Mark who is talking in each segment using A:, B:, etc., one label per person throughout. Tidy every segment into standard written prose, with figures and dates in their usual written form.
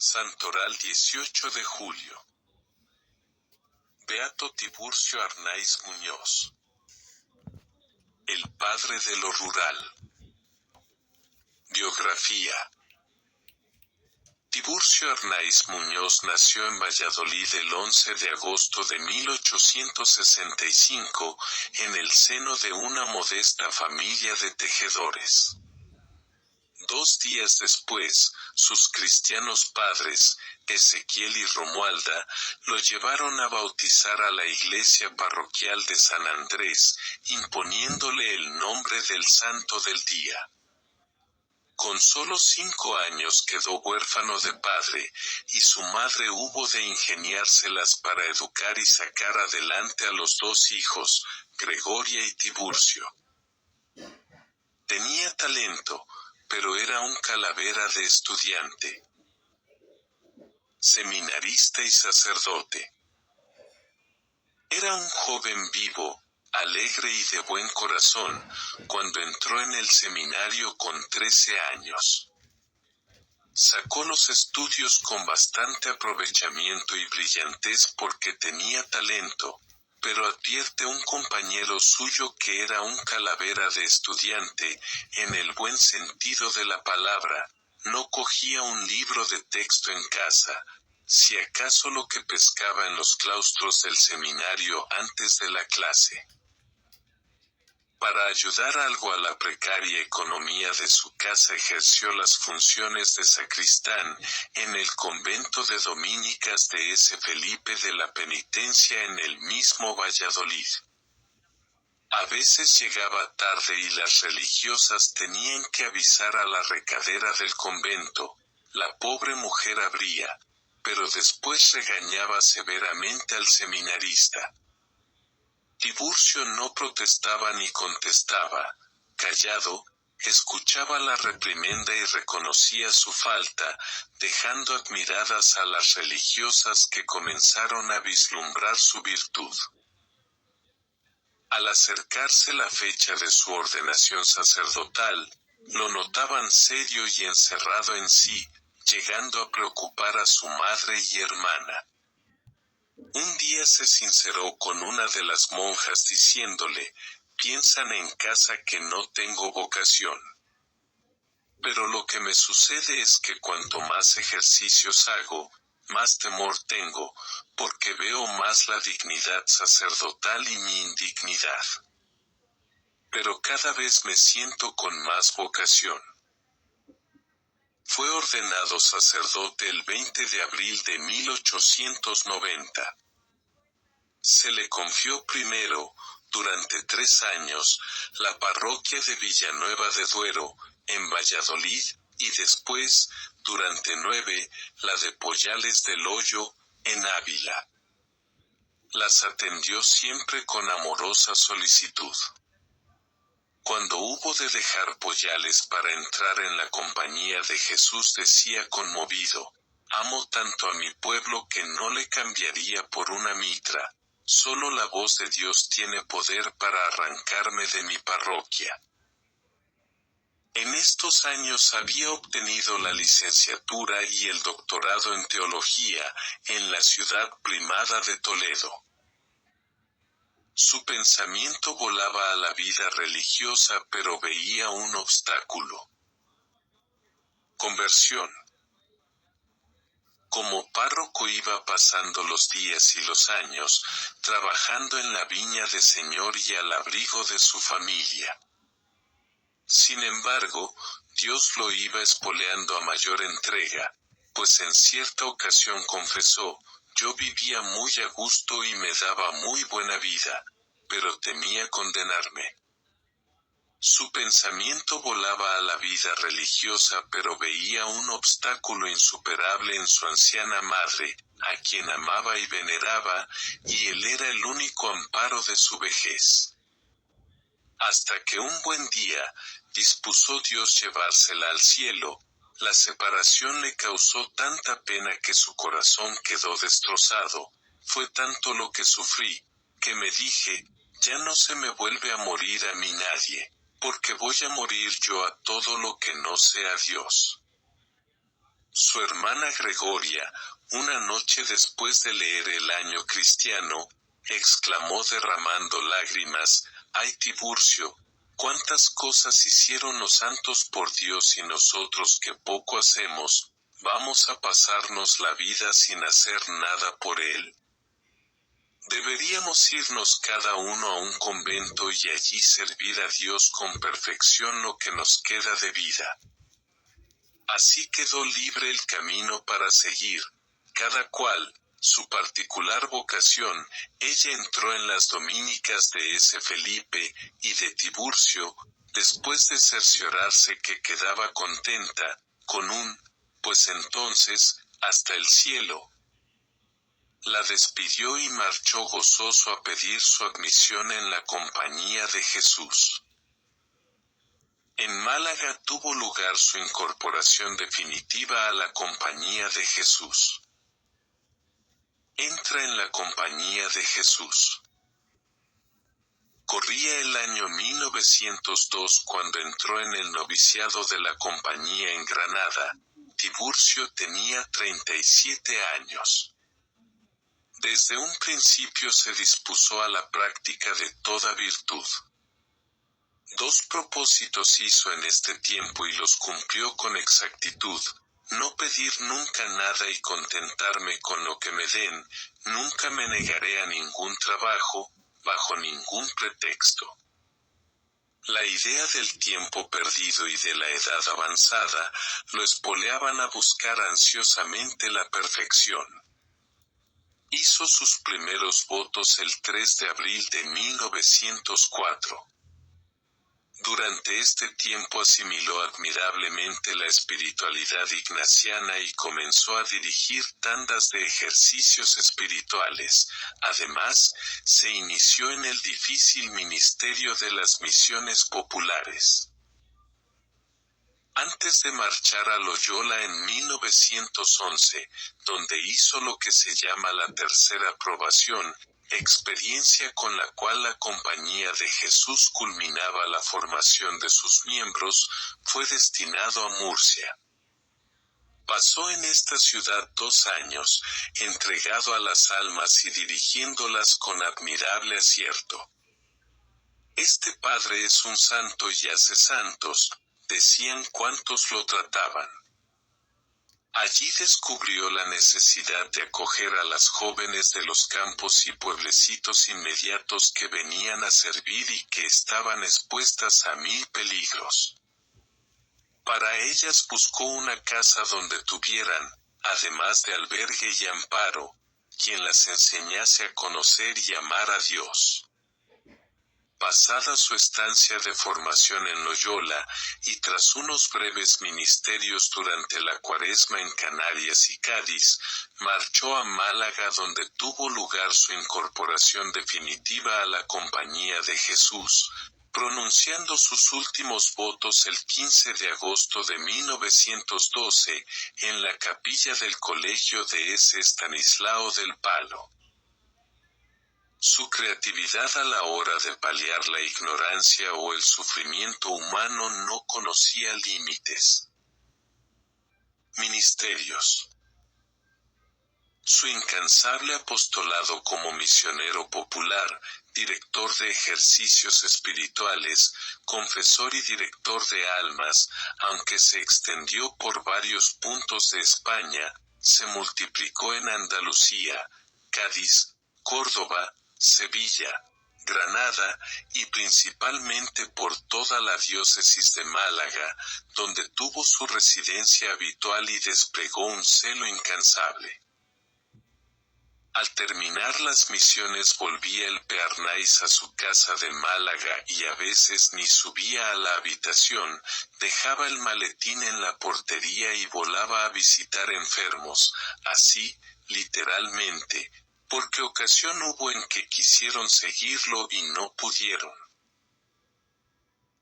A: Santoral 18 de julio. Beato Tiburcio Arnaiz Muñoz. El padre de lo rural. Biografía. Tiburcio Arnaiz Muñoz nació en Valladolid el 11 de agosto de 1865, en el seno de una modesta familia de tejedores. 2 días después, sus cristianos padres, Ezequiel y Romualda, lo llevaron a bautizar a la iglesia parroquial de San Andrés, imponiéndole el nombre del santo del día. Con solo 5 años quedó huérfano de padre, y su madre hubo de ingeniárselas para educar y sacar adelante a los 2 hijos, Gregoria y Tiburcio. Tenía talento, pero era un calavera de estudiante, seminarista y sacerdote. Era un joven vivo, alegre y de buen corazón, cuando entró en el seminario con 13 años. Sacó los estudios con bastante aprovechamiento y brillantez porque tenía talento, pero advierte un compañero suyo que era un calavera de estudiante, en el buen sentido de la palabra. No cogía un libro de texto en casa, si acaso lo que pescaba en los claustros del seminario antes de la clase. Para ayudar algo a la precaria economía de su casa ejerció las funciones de sacristán en el convento de dominicas de S. Felipe de la Penitencia en el mismo Valladolid. A veces llegaba tarde y las religiosas tenían que avisar a la recadera del convento. La pobre mujer abría, pero después regañaba severamente al seminarista. Tiburcio no protestaba ni contestaba, callado, escuchaba la reprimenda y reconocía su falta, dejando admiradas a las religiosas que comenzaron a vislumbrar su virtud. Al acercarse la fecha de su ordenación sacerdotal, lo notaban serio y encerrado en sí, llegando a preocupar a su madre y hermana. Un día se sinceró con una de las monjas diciéndole: «Piensan en casa que no tengo vocación. Pero lo que me sucede es que cuanto más ejercicios hago, más temor tengo, porque veo más la dignidad sacerdotal y mi indignidad. Pero cada vez me siento con más vocación». Fue ordenado sacerdote el 20 de abril de 1890. Se le confió primero, durante 3 años, la parroquia de Villanueva de Duero, en Valladolid, y después, durante 9, la de Pollales del Hoyo, en Ávila. Las atendió siempre con amorosa solicitud. Cuando hubo de dejar Pollales para entrar en la compañía de Jesús decía conmovido: «Amo tanto a mi pueblo que no le cambiaría por una mitra. Solo la voz de Dios tiene poder para arrancarme de mi parroquia». En estos años había obtenido la licenciatura y el doctorado en teología, en la ciudad primada de Toledo. Su pensamiento volaba a la vida religiosa, pero veía un obstáculo. Conversión. Como párroco iba pasando los días y los años, trabajando en la viña del Señor y al abrigo de su familia. Sin embargo, Dios lo iba espoleando a mayor entrega, pues en cierta ocasión confesó: «Yo vivía muy a gusto y me daba muy buena vida, pero temía condenarme». Su pensamiento volaba a la vida religiosa, pero veía un obstáculo insuperable en su anciana madre, a quien amaba y veneraba, y él era el único amparo de su vejez. Hasta que un buen día, dispuso Dios llevársela al cielo. La separación le causó tanta pena que su corazón quedó destrozado. Fue tanto lo que sufrí, que me dije: «Ya no se me vuelve a morir a mí nadie, porque voy a morir yo a todo lo que no sea Dios». Su hermana Gregoria, una noche después de leer el Año Cristiano, exclamó derramando lágrimas: «¡Ay, Tiburcio! ¿Cuántas cosas hicieron los santos por Dios y nosotros que poco hacemos? Vamos a pasarnos la vida sin hacer nada por Él. Deberíamos irnos cada uno a un convento y allí servir a Dios con perfección lo que nos queda de vida». Así quedó libre el camino para seguir, cada cual, su particular vocación. Ella entró en las dominicas de ese Felipe y de Tiburcio, después de cerciorarse que quedaba contenta, con un, pues entonces, hasta el cielo. La despidió y marchó gozoso a pedir su admisión en la compañía de Jesús. En Málaga tuvo lugar su incorporación definitiva a la compañía de Jesús. Entra en la compañía de Jesús. Corría el año 1902 cuando entró en el noviciado de la compañía en Granada. Tiburcio tenía 37 años. Desde un principio se dispuso a la práctica de toda virtud. 2 propósitos hizo en este tiempo y los cumplió con exactitud: no pedir nunca nada y contentarme con lo que me den. Nunca me negaré a ningún trabajo, bajo ningún pretexto. La idea del tiempo perdido y de la edad avanzada lo espoleaban a buscar ansiosamente la perfección. Hizo sus primeros votos el 3 de abril de 1904. Durante este tiempo asimiló admirablemente la espiritualidad ignaciana y comenzó a dirigir tandas de ejercicios espirituales. Además, se inició en el difícil ministerio de las misiones populares. Antes de marchar a Loyola en 1911, donde hizo lo que se llama la tercera probación, experiencia con la cual la Compañía de Jesús culminaba la formación de sus miembros, fue destinado a Murcia. Pasó en esta ciudad 2 años, entregado a las almas y dirigiéndolas con admirable acierto. Este padre es un santo y hace santos, decían cuantos lo trataban. Allí descubrió la necesidad de acoger a las jóvenes de los campos y pueblecitos inmediatos que venían a servir y que estaban expuestas a 1000 peligros. Para ellas buscó una casa donde tuvieran, además de albergue y amparo, quien las enseñase a conocer y amar a Dios. Pasada su estancia de formación en Loyola, y tras unos breves ministerios durante la Cuaresma en Canarias y Cádiz, marchó a Málaga donde tuvo lugar su incorporación definitiva a la Compañía de Jesús, pronunciando sus últimos votos el 15 de agosto de 1912, en la capilla del colegio de ese Estanislao del Palo. Su creatividad a la hora de paliar la ignorancia o el sufrimiento humano no conocía límites. Ministerios. Su incansable apostolado como misionero popular, director de ejercicios espirituales, confesor y director de almas, aunque se extendió por varios puntos de España, se multiplicó en Andalucía, Cádiz, Córdoba, Sevilla, Granada, y principalmente por toda la diócesis de Málaga, donde tuvo su residencia habitual y desplegó un celo incansable. Al terminar las misiones volvía el Pearnais a su casa de Málaga y a veces ni subía a la habitación, dejaba el maletín en la portería y volaba a visitar enfermos, así, literalmente, porque ocasión hubo en que quisieron seguirlo y no pudieron.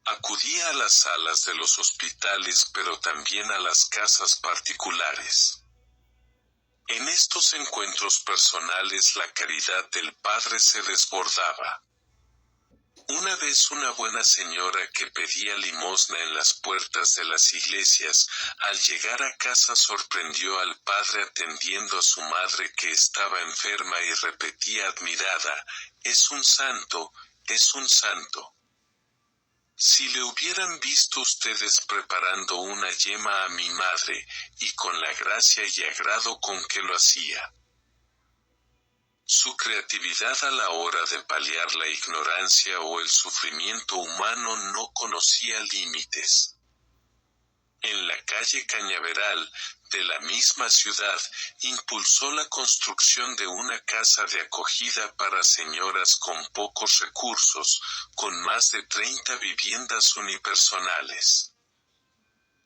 A: Acudía a las salas de los hospitales pero también a las casas particulares. En estos encuentros personales la caridad del Padre se desbordaba. Una vez una buena señora que pedía limosna en las puertas de las iglesias, al llegar a casa sorprendió al padre atendiendo a su madre que estaba enferma y repetía admirada: «Es un santo, es un santo». Si le hubieran visto ustedes preparando una yema a mi madre, y con la gracia y agrado con que lo hacía. Su creatividad a la hora de paliar la ignorancia o el sufrimiento humano no conocía límites. En la calle Cañaveral, de la misma ciudad, impulsó la construcción de una casa de acogida para señoras con pocos recursos, con más de 30 viviendas unipersonales.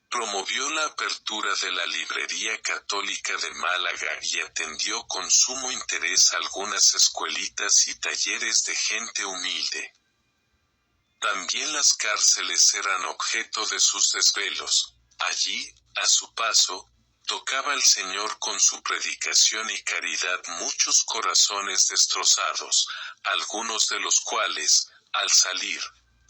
A: Promovió la apertura de la Librería Católica de Málaga y atendió con sumo interés algunas escuelitas y talleres de gente humilde. También las cárceles eran objeto de sus desvelos. Allí, a su paso, tocaba el Señor con su predicación y caridad muchos corazones destrozados, algunos de los cuales, al salir,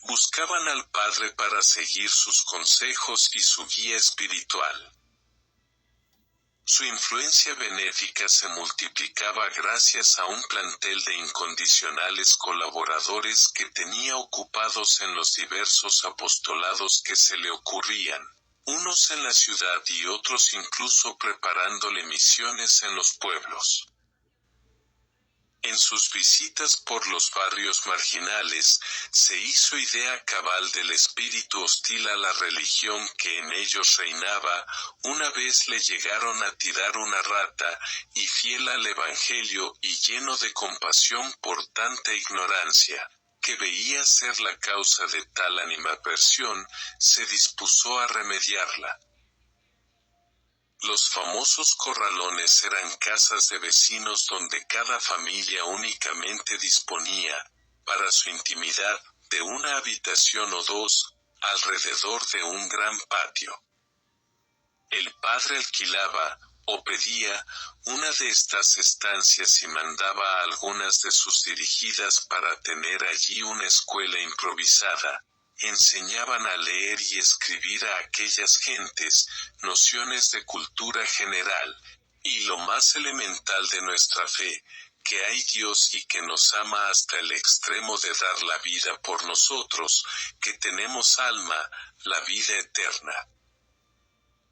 A: buscaban al Padre para seguir sus consejos y su guía espiritual. Su influencia benéfica se multiplicaba gracias a un plantel de incondicionales colaboradores que tenía ocupados en los diversos apostolados que se le ocurrían, unos en la ciudad y otros incluso preparándole misiones en los pueblos. En sus visitas por los barrios marginales, se hizo idea cabal del espíritu hostil a la religión que en ellos reinaba. Una vez le llegaron a tirar una rata, y fiel al Evangelio y lleno de compasión por tanta ignorancia, que veía ser la causa de tal animadversión, se dispuso a remediarla. Los famosos corralones eran casas de vecinos donde cada familia únicamente disponía, para su intimidad, de una habitación o dos, alrededor de un gran patio. El padre alquilaba, o pedía, una de estas estancias y mandaba a algunas de sus dirigidas para tener allí una escuela improvisada. Enseñaban a leer y escribir a aquellas gentes, nociones de cultura general, y lo más elemental de nuestra fe, que hay Dios y que nos ama hasta el extremo de dar la vida por nosotros, que tenemos alma, la vida eterna.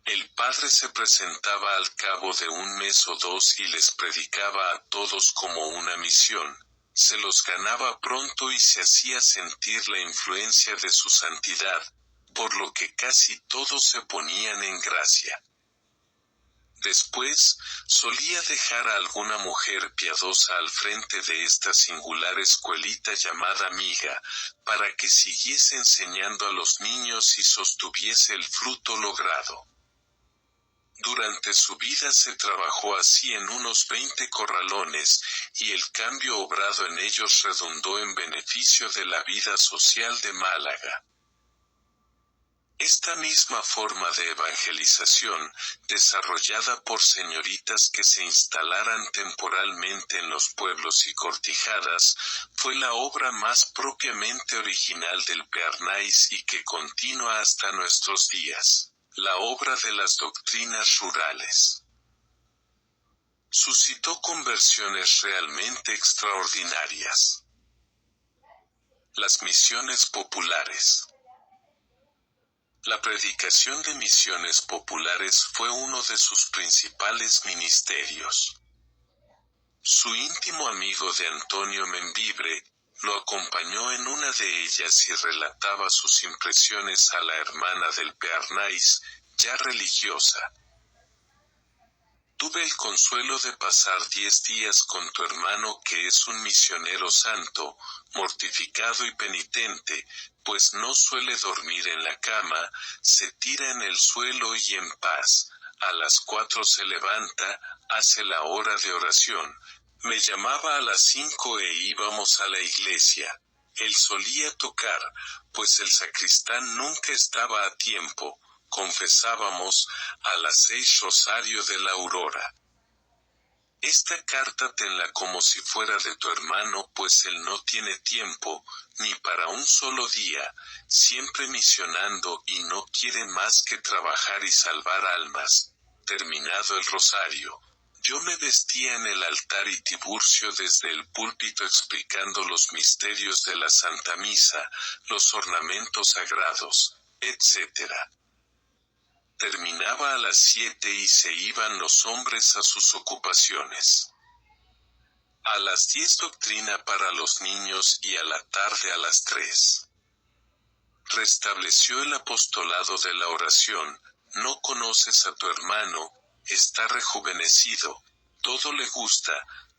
A: El padre se presentaba al cabo de un mes o dos y les predicaba a todos como una misión. Se los ganaba pronto y se hacía sentir la influencia de su santidad, por lo que casi todos se ponían en gracia. Después, solía dejar a alguna mujer piadosa al frente de esta singular escuelita llamada Amiga, para que siguiese enseñando a los niños y sostuviese el fruto logrado. Durante su vida se trabajó así en unos 20 corralones, y el cambio obrado en ellos redundó en beneficio de la vida social de Málaga. Esta misma forma de evangelización, desarrollada por señoritas que se instalaran temporalmente en los pueblos y cortijadas, fue la obra más propiamente original del Bearnais y que continúa hasta nuestros días. La obra de las doctrinas rurales. Suscitó conversiones realmente extraordinarias. Las misiones populares. La predicación de misiones populares fue uno de sus principales ministerios. Su íntimo amigo de Antonio Membibre, lo acompañó en una de ellas y relataba sus impresiones a la hermana del Bearnais, ya religiosa. Tuve el consuelo de pasar 10 días con tu hermano que es un misionero santo, mortificado y penitente, pues no suele dormir en la cama, se tira en el suelo y en paz, a las 4 se levanta, hace la hora de oración. Me llamaba a las 5 e íbamos a la iglesia. Él solía tocar, pues el sacristán nunca estaba a tiempo. Confesábamos, a las 6 rosario de la aurora. Esta carta tenla como si fuera de tu hermano, pues él no tiene tiempo, ni para un solo día, siempre misionando y no quiere más que trabajar y salvar almas. Terminado el rosario, yo me vestía en el altar y Tiburcio desde el púlpito explicando los misterios de la Santa Misa, los ornamentos sagrados, etc. Terminaba a las 7 y se iban los hombres a sus ocupaciones. A las 10 doctrina para los niños y a la tarde a las 3. Restableció el apostolado de la oración. No conoces a tu hermano, está rejuvenecido, todo le gusta,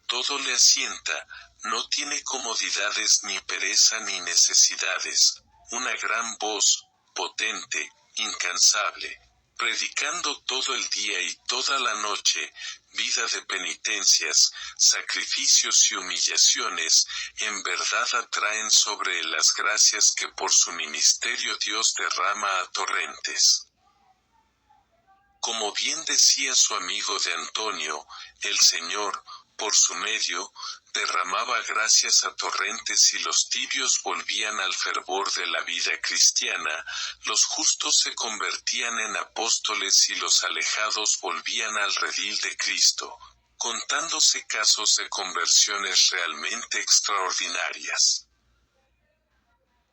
A: todo le asienta, no tiene comodidades ni pereza ni necesidades, una gran voz, potente, incansable, predicando todo el día y toda la noche, vida de penitencias, sacrificios y humillaciones, en verdad atraen sobre él las gracias que por su ministerio Dios derrama a torrentes. Como bien decía su amigo de Antonio, el Señor, por su medio, derramaba gracias a torrentes y los tibios volvían al fervor de la vida cristiana, los justos se convertían en apóstoles y los alejados volvían al redil de Cristo, contándose casos de conversiones realmente extraordinarias.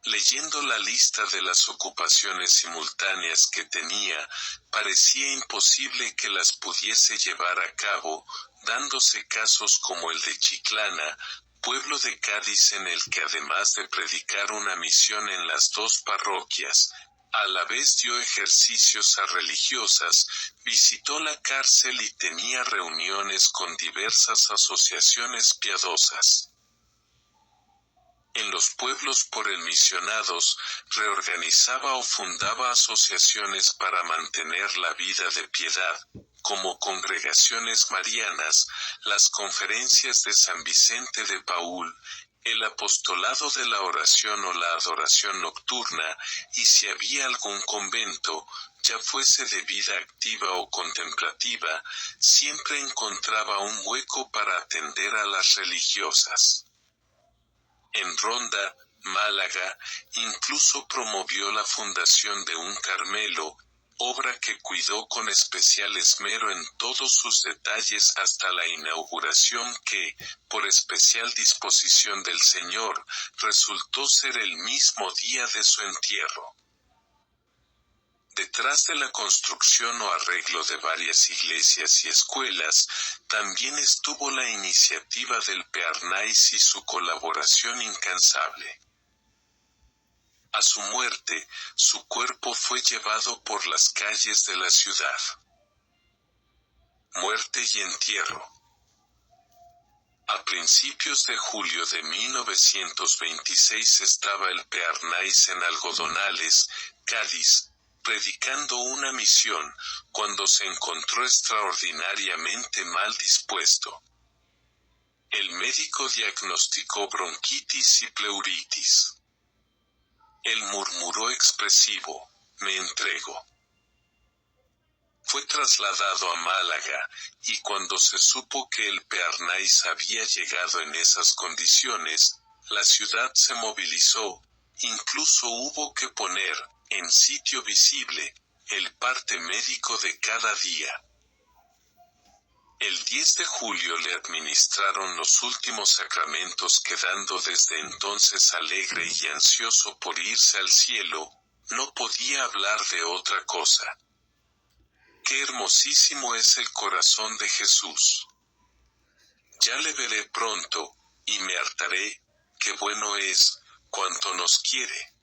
A: Leyendo la lista de las ocupaciones simultáneas que tenía, parecía imposible que las pudiese llevar a cabo, dándose casos como el de Chiclana, pueblo de Cádiz en el que además de predicar una misión en las dos parroquias, a la vez dio ejercicios a religiosas, visitó la cárcel y tenía reuniones con diversas asociaciones piadosas. En los pueblos por él misionados, reorganizaba o fundaba asociaciones para mantener la vida de piedad, como congregaciones marianas, las conferencias de San Vicente de Paúl, el apostolado de la oración o la adoración nocturna, y si había algún convento, ya fuese de vida activa o contemplativa, siempre encontraba un hueco para atender a las religiosas. En Ronda, Málaga, incluso promovió la fundación de un Carmelo, obra que cuidó con especial esmero en todos sus detalles hasta la inauguración que, por especial disposición del Señor, resultó ser el mismo día de su entierro. Detrás de la construcción o arreglo de varias iglesias y escuelas, también estuvo la iniciativa del Pearnais y su colaboración incansable. A su muerte, su cuerpo fue llevado por las calles de la ciudad. Muerte y entierro. A principios de julio de 1926 estaba el Pearnais en Algodonales, Cádiz, predicando una misión, cuando se encontró extraordinariamente mal dispuesto. El médico diagnosticó bronquitis y pleuritis. Él murmuró expresivo, «Me entrego». Fue trasladado a Málaga, y cuando se supo que el Pearnais había llegado en esas condiciones, la ciudad se movilizó, incluso hubo que poner, en sitio visible, el parte médico de cada día. El 10 de julio le administraron los últimos sacramentos, quedando desde entonces alegre y ansioso por irse al cielo, no podía hablar de otra cosa. Qué hermosísimo es el corazón de Jesús. Ya le veré pronto, y me hartaré, qué bueno es, cuánto nos quiere.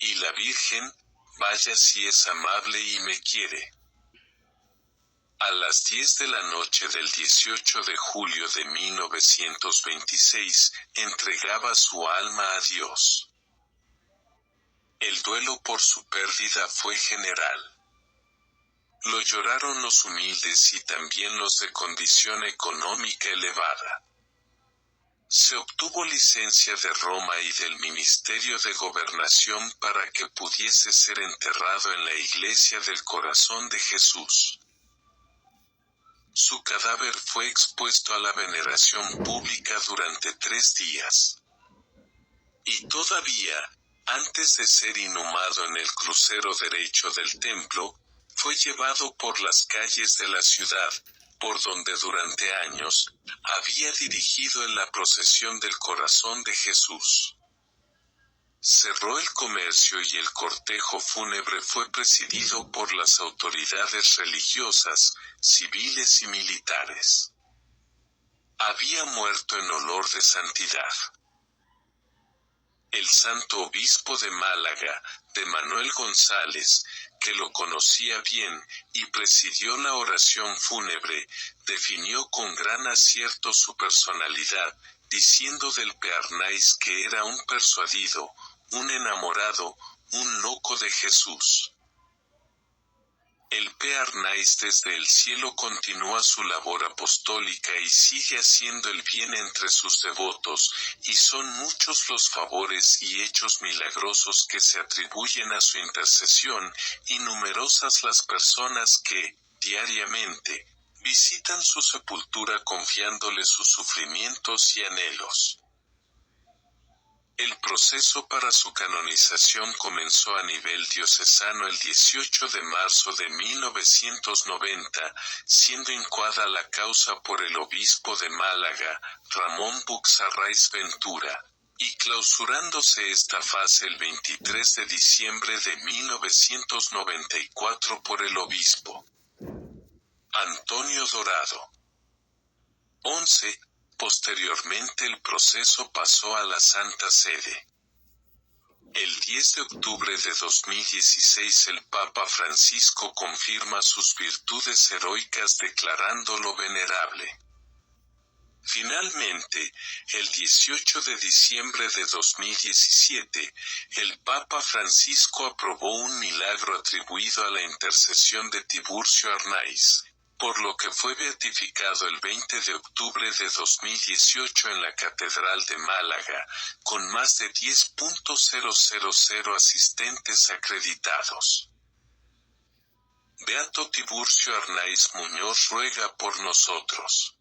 A: Y la Virgen, vaya si es amable y me quiere. A las 10 de la noche del 18 de julio de 1926, entregaba su alma a Dios. El duelo por su pérdida fue general. Lo lloraron los humildes y también los de condición económica elevada. Se obtuvo licencia de Roma y del Ministerio de Gobernación para que pudiese ser enterrado en la Iglesia del Corazón de Jesús. Su cadáver fue expuesto a la veneración pública durante 3 días. Y todavía, antes de ser inhumado en el crucero derecho del templo, fue llevado por las calles de la ciudad, por donde durante años, había dirigido en la procesión del corazón de Jesús. Cerró el comercio y el cortejo fúnebre fue presidido por las autoridades religiosas, civiles y militares. Había muerto en olor de santidad. El santo obispo de Málaga, de Manuel González, que lo conocía bien, y presidió la oración fúnebre, definió con gran acierto su personalidad, diciendo del Pearnais que era un persuadido, un enamorado, un loco de Jesús. El Pearnais desde el cielo continúa su labor apostólica y sigue haciendo el bien entre sus devotos, y son muchos los favores y hechos milagrosos que se atribuyen a su intercesión, y numerosas las personas que, diariamente, visitan su sepultura confiándole sus sufrimientos y anhelos. El proceso para su canonización comenzó a nivel diocesano el 18 de marzo de 1990, siendo incoada la causa por el obispo de Málaga, Ramón Buxarraiz Ventura, y clausurándose esta fase el 23 de diciembre de 1994 por el obispo Antonio Dorado. 11. Posteriormente el proceso pasó a la Santa Sede. El 10 de octubre de 2016 el Papa Francisco confirma sus virtudes heroicas declarándolo venerable. Finalmente, el 18 de diciembre de 2017, el Papa Francisco aprobó un milagro atribuido a la intercesión de Tiburcio Arnaiz, por lo que fue beatificado el 20 de octubre de 2018 en la Catedral de Málaga, con más de 10.000 asistentes acreditados. Beato Tiburcio Arnaiz Muñoz ruega por nosotros.